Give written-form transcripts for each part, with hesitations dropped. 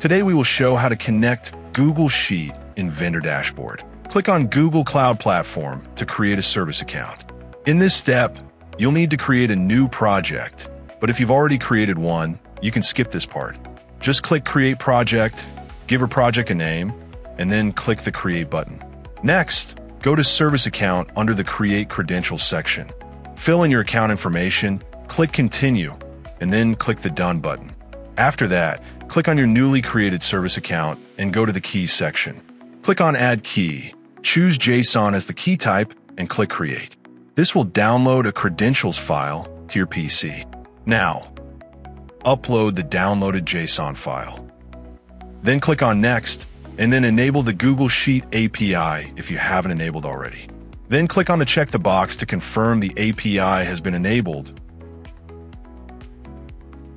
Today we will show how to connect Google Sheet in Vendor Dashboard. Click on Google Cloud Platform to create a service account. In this step, you'll need to create a new project, but if you've already created one, you can skip this part. Just click Create Project, give your project a name, and then click the Create button. Next, go to Service Account under the Create Credentials section. Fill in your account information, click Continue, and then click the Done button. After that, click on your newly created service account and go to the Keys section. Click on Add Key, choose JSON as the key type, and click Create. This will download a credentials file to your PC. Now, upload the downloaded JSON file. Then click on Next, and then enable the Google Sheet API if you haven't enabled already. Then click on check the box to confirm the API has been enabled.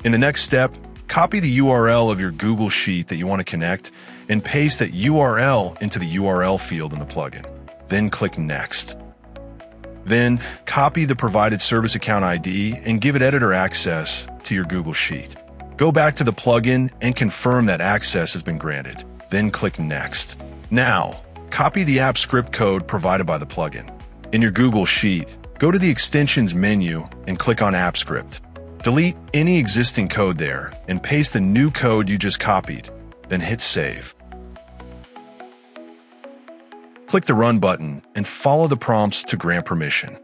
In the next step, copy the URL of your Google Sheet that you want to connect and paste that URL into the URL field in the plugin. Then click Next. Then copy the provided service account ID and give it editor access to your Google Sheet. Go back to the plugin and confirm that access has been granted. Then click Next. Now, copy the app script code provided by the plugin. In your Google Sheet, go to the Extensions menu and click on App Script. Delete any existing code there and paste the new code you just copied, then hit Save. Click the Run button and follow the prompts to grant permission.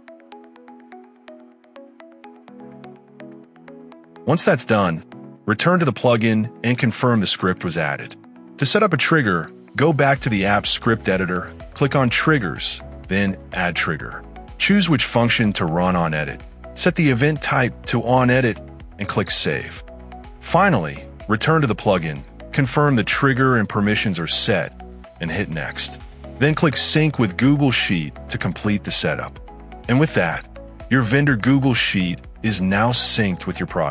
Once that's done, return to the plugin and confirm the script was added. To set up a trigger, go back to the app script editor, click on Triggers, then Add Trigger. Choose which function to run on edit. Set the event type to on edit and click Save. Finally, return to the plugin, confirm the trigger and permissions are set, and hit Next. Then click Sync with Google Sheet to complete the setup. And with that, your vendor Google Sheet is now synced with your project.